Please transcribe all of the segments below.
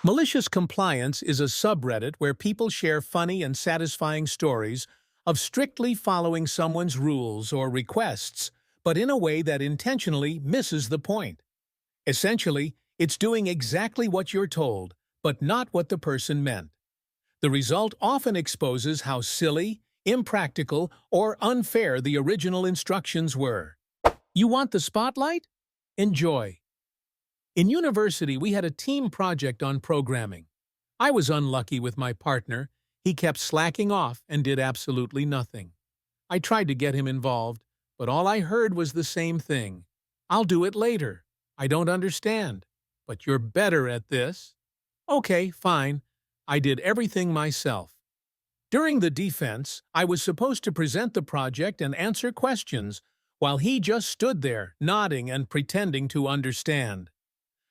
Malicious Compliance is a subreddit where people share funny and satisfying stories of strictly following someone's rules or requests, but in a way that intentionally misses the point. Essentially, it's doing exactly what you're told, but not what the person meant. The result often exposes how silly, impractical, or unfair the original instructions were. You want the spotlight? Enjoy. In university, we had a team project on programming. I was unlucky with my partner. He kept slacking off and did absolutely nothing. I tried to get him involved, but all I heard was the same thing. "I'll do it later. I don't understand. But you're better at this." Okay, fine. I did everything myself. During the defense, I was supposed to present the project and answer questions, while he just stood there, nodding and pretending to understand.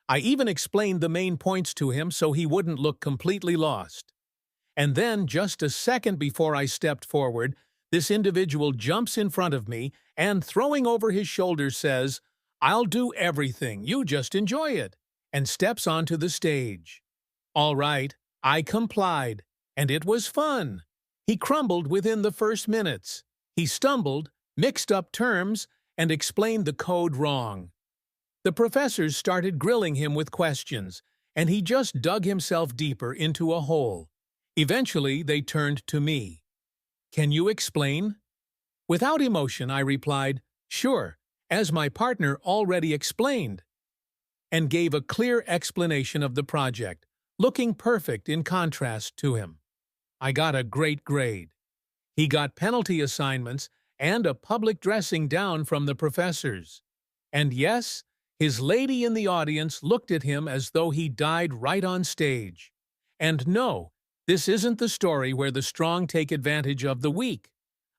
I even explained the main points to him so he wouldn't look completely lost. And then, just a second before I stepped forward, this individual jumps in front of me and, throwing over his shoulder, says, "I'll do everything, you just enjoy it," and steps onto the stage. All right, I complied, and it was fun. He crumbled within the first minutes. He stumbled, mixed up terms, and explained the code wrong. The professors started grilling him with questions, and he just dug himself deeper into a hole. Eventually, they turned to me. "Can you explain?" Without emotion, I replied, "Sure, as my partner already explained," and gave a clear explanation of the project, looking perfect in contrast to him. I got a great grade. He got penalty assignments and a public dressing down from the professors. And yes, his lady in the audience looked at him as though he died right on stage. And no, this isn't the story where the strong take advantage of the weak.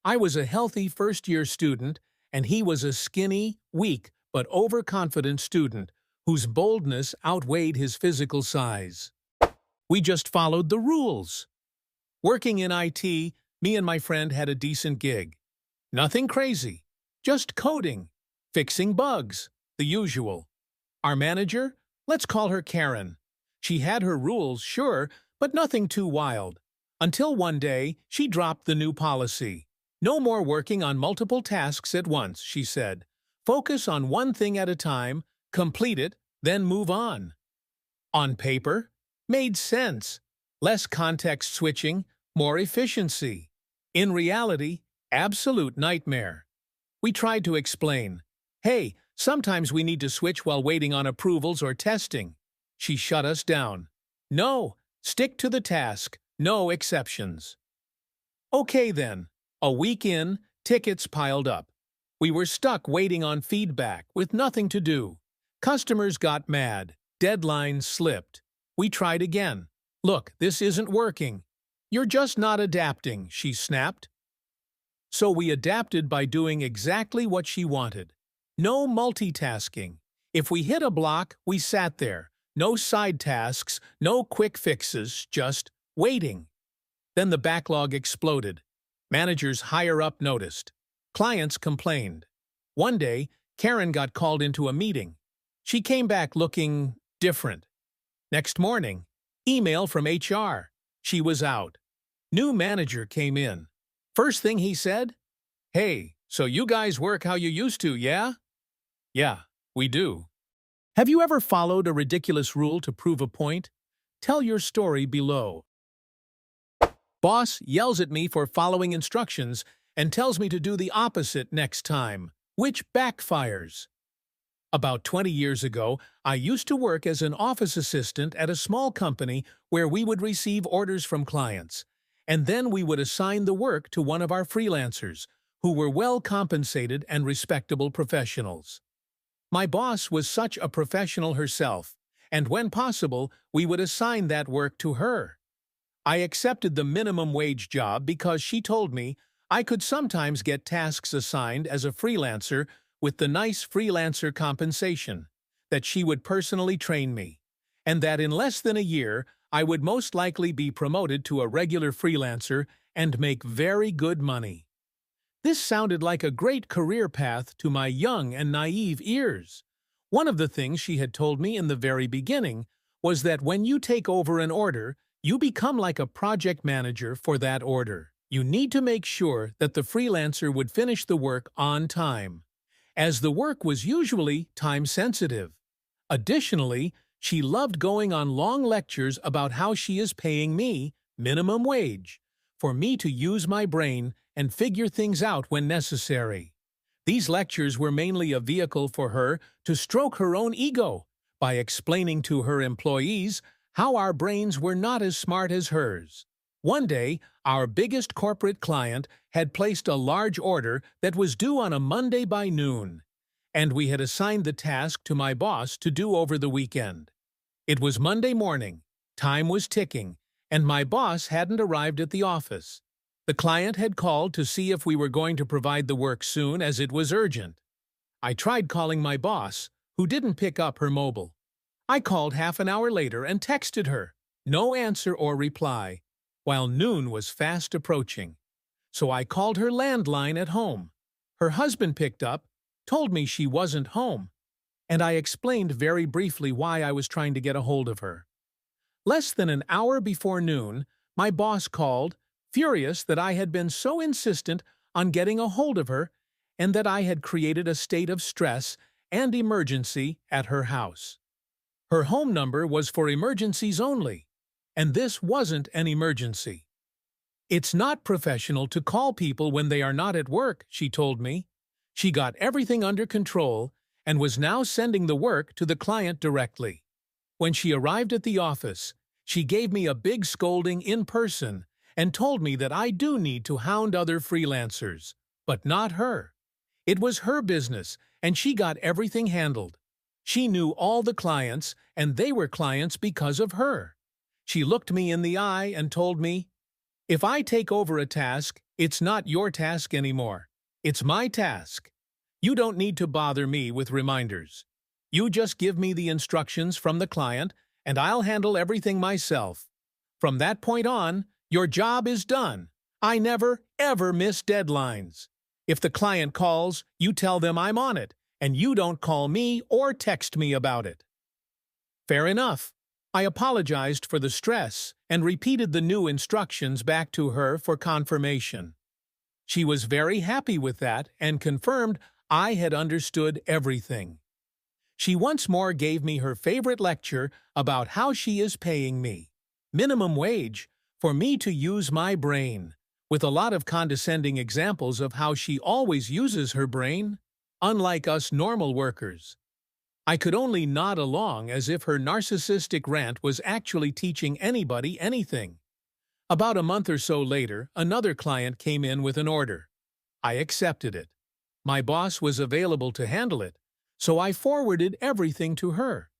I was a healthy first-year student, and he was a skinny, weak, but overconfident student whose boldness outweighed his physical size. We just followed the rules. Working in IT, me and my friend had a decent gig. Nothing crazy, just coding, fixing bugs, the usual. Our manager? Let's call her Karen. She had her rules, sure, but nothing too wild. Until one day, she dropped the new policy. "No more working on multiple tasks at once," she said. "Focus on one thing at a time, complete it, then move on." On paper, made sense. Less context switching, more efficiency. In reality, absolute nightmare. We tried to explain, "Hey, sometimes we need to switch while waiting on approvals or testing." She shut us down. "No, stick to the task, no exceptions." Okay then, a week in, tickets piled up. We were stuck waiting on feedback with nothing to do. Customers got mad, deadlines slipped. We tried again. "Look, this isn't working. You're just not adapting," she snapped. So we adapted by doing exactly what she wanted. No multitasking. If we hit a block, we sat there. No side tasks, no quick fixes, just waiting. Then the backlog exploded. Managers higher up noticed. Clients complained. One day, Karen got called into a meeting. She came back looking different. Next morning, email from HR. She was out. New manager came in. First thing he said, "Hey, so you guys work how you used to, yeah?" "Yeah, we do." Have you ever followed a ridiculous rule to prove a point? Tell your story below. Boss yells at me for following instructions and tells me to do the opposite next time, which backfires. About 20 years ago, I used to work as an office assistant at a small company where we would receive orders from clients, and then we would assign the work to one of our freelancers, who were well-compensated and respectable professionals. My boss was such a professional herself, and when possible, we would assign that work to her. I accepted the minimum wage job because she told me I could sometimes get tasks assigned as a freelancer with the nice freelancer compensation, that she would personally train me, and that in less than a year I would most likely be promoted to a regular freelancer and make very good money. This sounded like a great career path to my young and naive ears. One of the things she had told me in the very beginning was that when you take over an order, you become like a project manager for that order. You need to make sure that the freelancer would finish the work on time, as the work was usually time-sensitive. Additionally, she loved going on long lectures about how she is paying me minimum wage for me to use my brain and figure things out when necessary. These lectures were mainly a vehicle for her to stroke her own ego by explaining to her employees how our brains were not as smart as hers. One day, our biggest corporate client had placed a large order that was due on a Monday by noon, and we had assigned the task to my boss to do over the weekend. It was Monday morning, time was ticking, and my boss hadn't arrived at the office. The client had called to see if we were going to provide the work soon as it was urgent. I tried calling my boss, who didn't pick up her mobile. I called half an hour later and texted her. No answer or reply, while noon was fast approaching. So I called her landline at home. Her husband picked up, told me she wasn't home, and I explained very briefly why I was trying to get a hold of her. Less than an hour before noon, my boss called, furious that I had been so insistent on getting a hold of her and that I had created a state of stress and emergency at her house. Her home number was for emergencies only, and this wasn't an emergency. It's not professional to call people when they are not at work, she told me. She got everything under control and was now sending the work to the client directly. When she arrived at the office, she gave me a big scolding in person and told me that I do need to hound other freelancers, but not her. It was her business, and she got everything handled. She knew all the clients, and they were clients because of her. She looked me in the eye and told me, "If I take over a task, it's not your task anymore. It's my task. You don't need to bother me with reminders. You just give me the instructions from the client, and I'll handle everything myself. From that point on, your job is done. I never, ever miss deadlines. If the client calls, you tell them I'm on it, and you don't call me or text me about it." Fair enough. I apologized for the stress and repeated the new instructions back to her for confirmation. She was very happy with that and confirmed I had understood everything. She once more gave me her favorite lecture about how she is paying me minimum wage for me to use my brain, with a lot of condescending examples of how she always uses her brain, unlike us normal workers. I could only nod along as if her narcissistic rant was actually teaching anybody anything. About a month or so later, another client came in with an order. I accepted it. My boss was available to handle it, so I forwarded everything to her,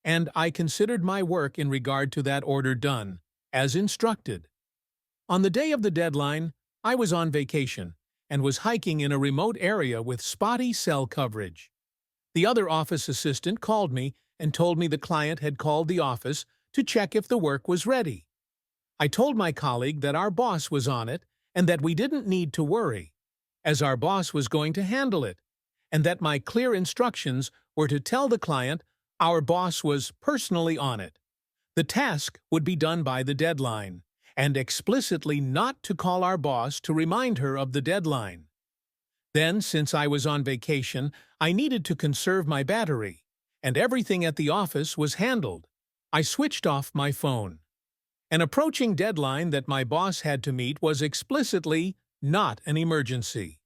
and I considered my work in regard to that order done, as instructed. On the day of the deadline, I was on vacation and was hiking in a remote area with spotty cell coverage. The other office assistant called me and told me the client had called the office to check if the work was ready. I told my colleague that our boss was on it and that we didn't need to worry, as our boss was going to handle it, and that my clear instructions were to tell the client our boss was personally on it. The task would be done by the deadline, and explicitly not to call our boss to remind her of the deadline. Then, since I was on vacation, I needed to conserve my battery, and everything at the office was handled. I switched off my phone. An approaching deadline that my boss had to meet was explicitly not an emergency.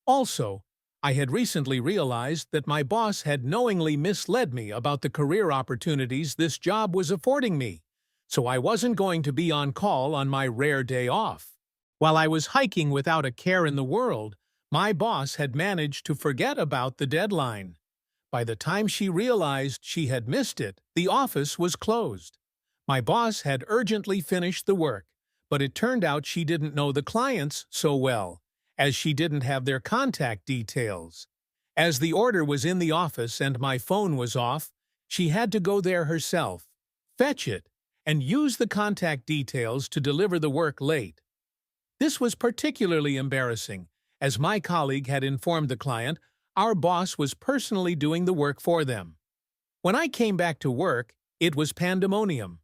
Also, I had recently realized that my boss had knowingly misled me about the career opportunities this job was affording me, so I wasn't going to be on call on my rare day off. While I was hiking without a care in the world, my boss had managed to forget about the deadline. By the time she realized she had missed it, the office was closed. My boss had urgently finished the work, but it turned out she didn't know the clients so well, as she didn't have their contact details. As the order was in the office and my phone was off, she had to go there herself, fetch it, and use the contact details to deliver the work late. This was particularly embarrassing, as my colleague had informed the client our boss was personally doing the work for them. When I came back to work, It was pandemonium.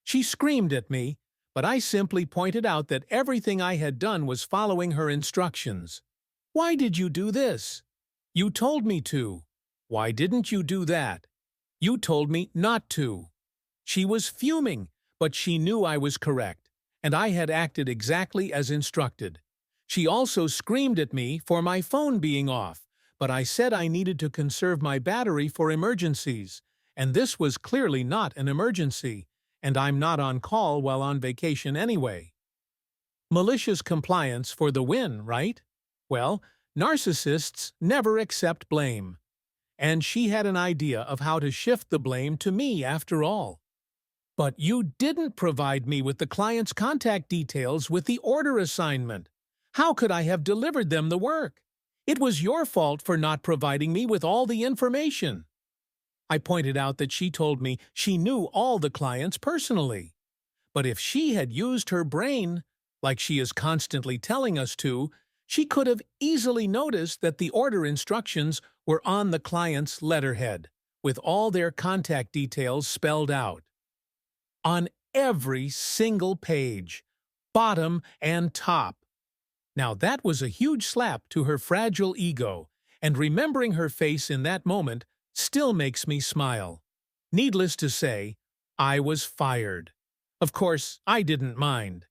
She screamed at me, but I simply pointed out that everything I had done was following her instructions. "Why did you do this? You told me to. Why didn't you do that? You told me not to." She was fuming, but she knew I was correct, and I had acted exactly as instructed. She also screamed at me for my phone being off, but I said I needed to conserve my battery for emergencies, and this was clearly not an emergency, and I'm not on call while on vacation anyway. Malicious compliance for the win, right? Well, narcissists never accept blame. And she had an idea of how to shift the blame to me after all. "But you didn't provide me with the client's contact details with the order assignment. How could I have delivered them the work? It was your fault for not providing me with all the information." I pointed out that she told me she knew all the clients personally. But if she had used her brain, like she is constantly telling us to, she could have easily noticed that the order instructions were on the client's letterhead, with all their contact details spelled out. On every single page, bottom and top. Now that was a huge slap to her fragile ego, and remembering her face in that moment still makes me smile. Needless to say, I was fired. Of course, I didn't mind.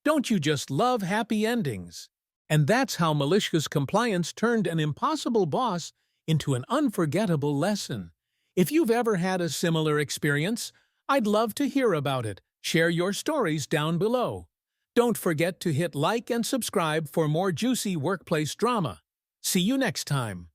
Don't you just love happy endings? And that's how malicious compliance turned an impossible boss into an unforgettable lesson. If you've ever had a similar experience, I'd love to hear about it. Share your stories down below. Don't forget to hit like and subscribe for more juicy workplace drama. See you next time.